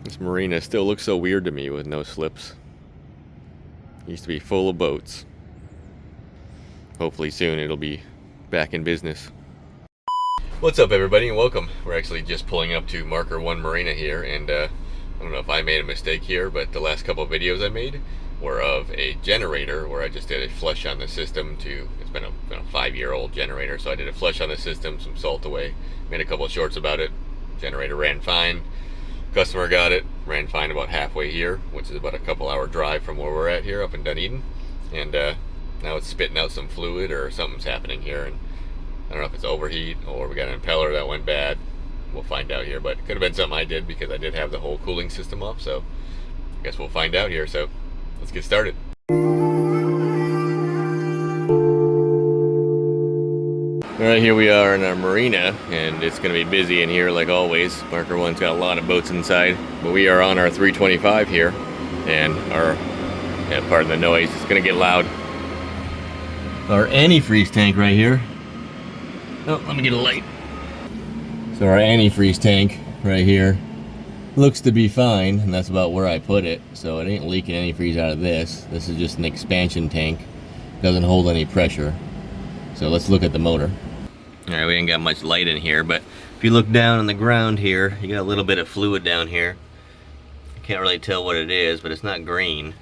This marina still looks so weird to me with no slips. It used to be full of boats. Hopefully soon it'll be back in business. What's up, everybody, and welcome. We're actually just pulling up to Marker 1 Marina here, and I don't know if I made a mistake here, but the last couple of videos I made were of a generator where I just did a flush on the system to, it's been a 5-year-old generator, so I did a flush on the system, some salt away, made a couple of shorts about it. Generator ran fine. Customer got it, ran fine about halfway here, which is about a couple-hour drive from where we're at here up in Dunedin, and now it's spitting out some fluid or something's happening here, and I don't know if it's overheat or we got an impeller that went bad. We'll find out here, but it could have been something I did because I did have the whole cooling system off, so I guess we'll find out here. So let's get started. Alright, here we are in our marina, and it's going to be busy in here like always. Marker 1's got a lot of boats inside, but we are on our 325 here, and our, pardon the noise, it's going to get loud. Our antifreeze tank right here. Oh, let me get a light. So our antifreeze tank right here looks to be fine, and that's about where I put it. So it ain't leaking antifreeze out of this. This is just an expansion tank. Doesn't hold any pressure. So let's look at the motor. Alright, we ain't got much light in here, but if you look down on the ground here, you got a little bit of fluid down here. I can't really tell what it is, but it's not green.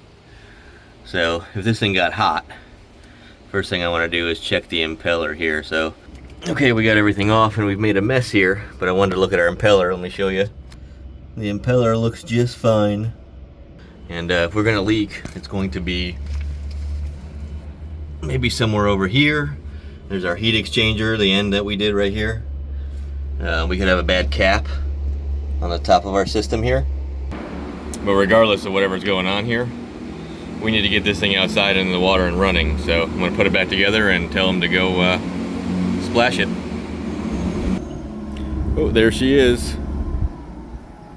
So if this thing got hot, first thing I want to do is check the impeller here. So okay, we got everything off and we've made a mess here, but I wanted to look at our impeller. Let me show you. The impeller looks just fine. And if we're gonna leak, it's going to be maybe somewhere over here. There's our heat exchanger, the end that we did right here. We could have a bad cap on the top of our system here. But regardless of whatever's going on here, we need to get this thing outside into the water and running. So I'm gonna put it back together and tell them to go splash it. Oh, there she is.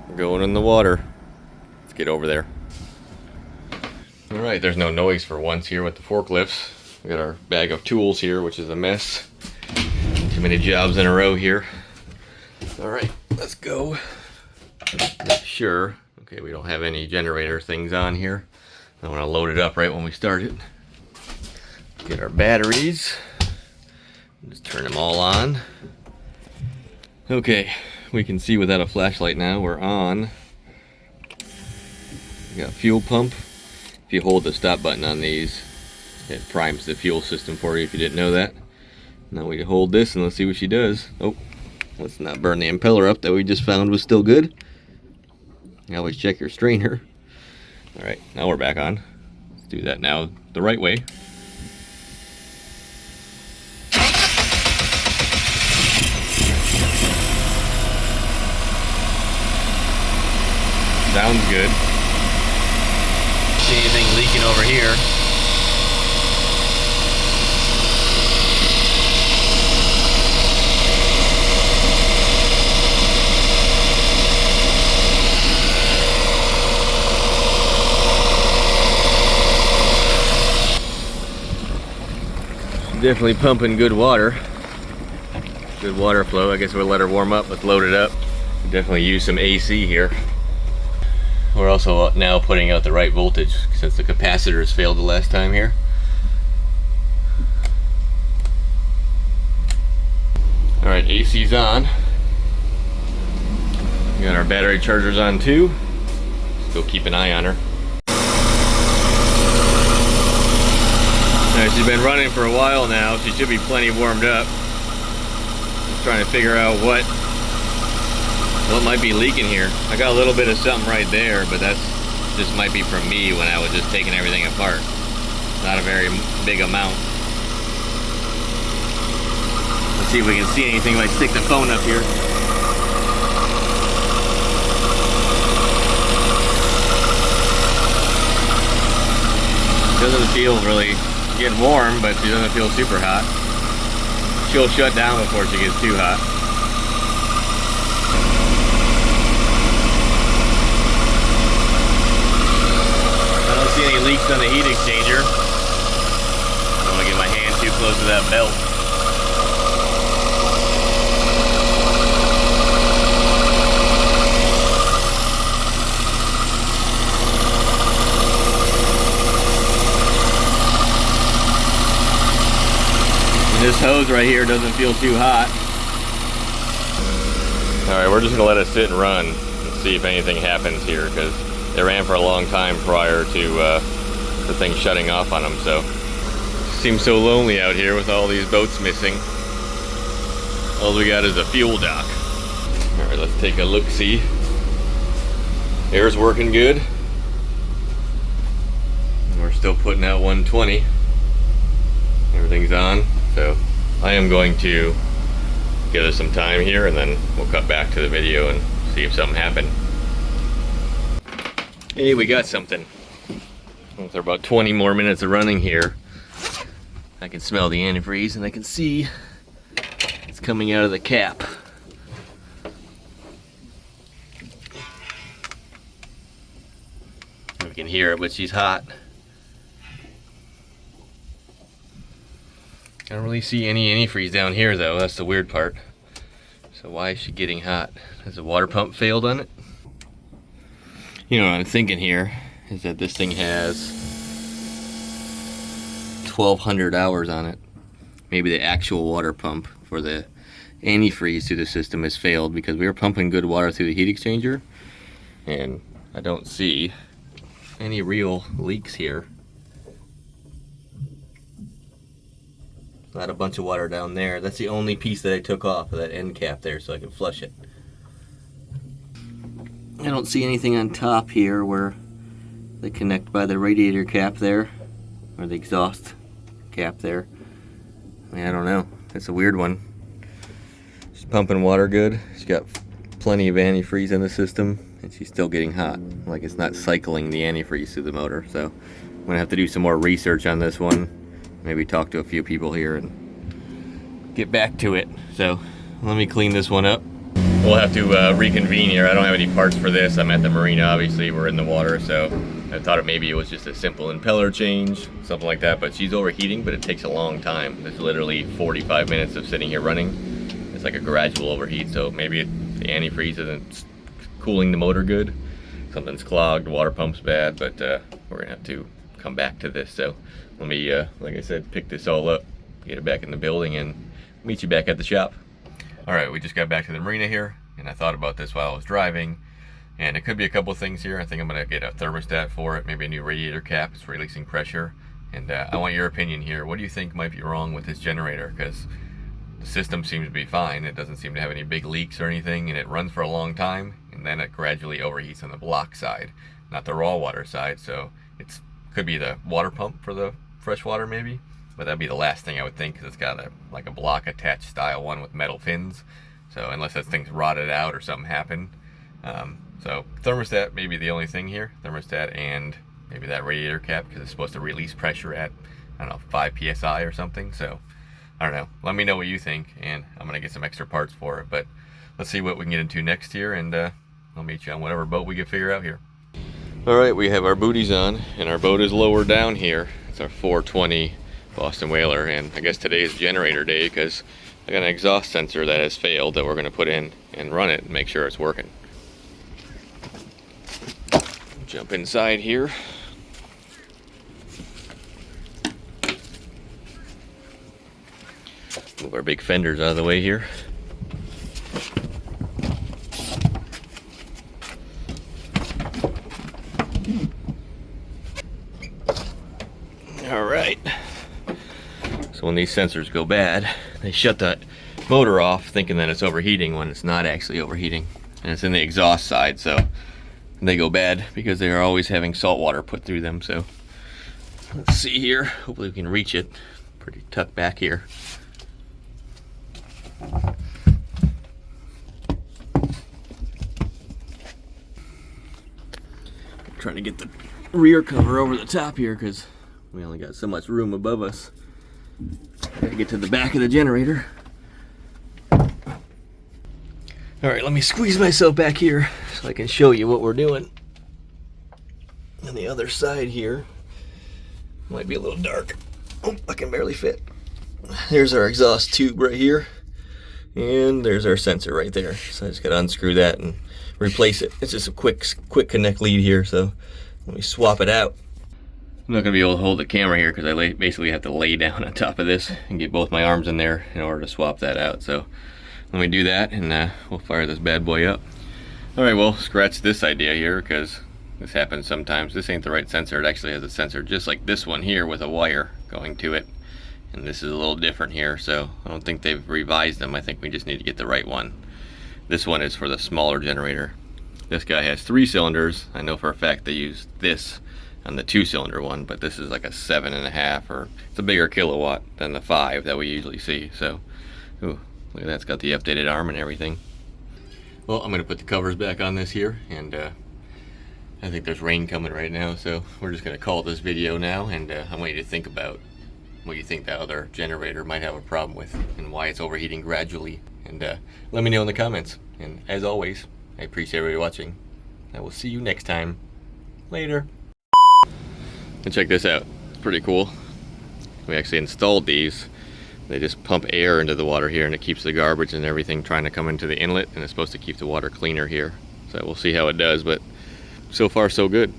We're going in the water. Let's get over there. Alright, there's no noise for once here with the forklifts. We got our bag of tools here, which is a mess. Too many jobs in a row here. Alright, let's go. Make sure. Okay, we don't have any generator things on here. I want to load it up right when we start it. Get our batteries. Just turn them all on. Okay, we can see without a flashlight now. We're on. We got a fuel pump. If you hold the stop button on these, it primes the fuel system for you if you didn't know that. Now we hold this and let's see what she does. Oh, let's not burn the impeller up that we just found was still good. You always check your strainer. Alright, now we're back on. Let's do that now the right way. Sounds good. See anything leaking over here? She's definitely pumping good water. Good water flow. I guess we'll let her warm up. Let's load it up. We'll definitely use some AC here. We're also now putting out the right voltage since the capacitors failed the last time here. Alright, AC's on. We got our battery chargers on too. Still keep an eye on her. Alright, she's been running for a while now. She should be plenty warmed up. Just trying to figure out what might be leaking here. I got a little bit of something right there, but that's just might be from me when I was just taking everything apart. Not a very big amount. Let's see if we can see anything. Like stick the phone up here. Doesn't feel really getting warm, but she doesn't feel super hot. She'll shut down before she gets too hot. See any leaks on the heat exchanger. I don't want to get my hand too close to that belt. hose right here doesn't feel too hot. All right, we're just gonna let it sit and run and see if anything happens here, because they ran for a long time prior to the thing shutting off on them. So seems so lonely out here with all these boats missing. All we got is a fuel dock. All right, let's take a look-see. Air's working good. We're still putting out 120. Everything's on. So I am going to give us some time here, and then we'll cut back to the video and see if something happened. Hey, we got something. After about 20 more minutes of running here, I can smell the antifreeze, and I can see it's coming out of the cap. We can hear it, but she's hot. I don't really see any antifreeze down here though, that's the weird part. So why is she getting hot? Has the water pump failed on it? You know what I'm thinking here is that this thing has 1,200 hours on it. Maybe the actual water pump for the antifreeze through the system has failed, because we were pumping good water through the heat exchanger, and I don't see any real leaks here. Not a bunch of water down there. That's the only piece that I took off of that end cap there so I can flush it. I don't see anything on top here where they connect by the radiator cap there, or the exhaust cap there. I mean, I don't know. It's a weird one. She's pumping water good. She's got plenty of antifreeze in the system, and she's still getting hot. Like it's not cycling the antifreeze through the motor. So I'm gonna have to do some more research on this one. Maybe talk to a few people here and get back to it. So let me clean this one up. We'll have to reconvene here. I don't have any parts for this. I'm at the marina, obviously. We're in the water, so I thought maybe it was just a simple impeller change, something like that. But she's overheating, but it takes a long time. It's literally 45 minutes of sitting here running. It's like a gradual overheat, so maybe the antifreeze isn't cooling the motor good. Something's clogged, water pump's bad, but we're gonna have to come back to this. So let me, like I said, pick this all up, get it back in the building, and meet you back at the shop. All right, we just got back to the marina here, and I thought about this while I was driving, and it could be a couple things here. I think I'm gonna get a thermostat for it, maybe a new radiator cap. It's releasing pressure, and I want your opinion here. What do you think might be wrong with this generator? Because the system seems to be fine. It doesn't seem to have any big leaks or anything, and it runs for a long time, and then it gradually overheats on the block side, not the raw water side. So it's could be the water pump for the fresh water maybe, but that'd be the last thing I would think, because it's got like a block attached style one with metal fins. So unless that thing's rotted out or something happened. So thermostat may be the only thing here. Thermostat and maybe that radiator cap, because it's supposed to release pressure at, I don't know, 5 PSI or something. So I don't know. Let me know what you think, and I'm gonna get some extra parts for it. But let's see what we can get into next here, and I'll meet you on whatever boat we can figure out here. All right, we have our booties on, and our boat is lower down here. It's our 420 Boston Whaler, and I guess today is generator day, because I got an exhaust sensor that has failed that we're gonna put in and run it and make sure it's working. Jump inside here. Move our big fenders out of the way here. All right. So when these sensors go bad, they shut that motor off thinking that it's overheating when it's not actually overheating. And it's in the exhaust side, so they go bad because they are always having salt water put through them. So let's see here. Hopefully we can reach it. Pretty tucked back here. Trying to get the rear cover over the top here because we only got so much room above us. Gotta get to the back of the generator. All right, let me squeeze myself back here so I can show you what we're doing. On the other side here, might be a little dark. Oh, I can barely fit. There's our exhaust tube right here, and there's our sensor right there. So I just gotta unscrew that and replace it. It's just a quick connect lead here, so let me swap it out. I'm not going to be able to hold the camera here because I basically have to lay down on top of this and get both my arms in there in order to swap that out. So let me do that and we'll fire this bad boy up. Alright, well, scratch this idea here because this happens sometimes. This ain't the right sensor. It actually has a sensor just like this one here with a wire going to it. And this is a little different here, so I don't think they've revised them. I think we just need to get the right one. This one is for the smaller generator. This guy has 3 cylinders. I know for a fact they use this on the 2-cylinder one, but this is like a 7.5, or it's a bigger kilowatt than the 5 that we usually see. So, ooh, look at that, it's got the updated arm and everything. Well, I'm gonna put the covers back on this here, and I think there's rain coming right now, so we're just gonna call this video now, and I want you to think about what you think that other generator might have a problem with and why it's overheating gradually. And let me know in the comments. And as always, I appreciate everybody watching. I will see you next time. Later. And check this out. It's pretty cool. We actually installed these. They just pump air into the water here, and it keeps the garbage and everything trying to come into the inlet, and it's supposed to keep the water cleaner here. So we'll see how it does, but so far so good.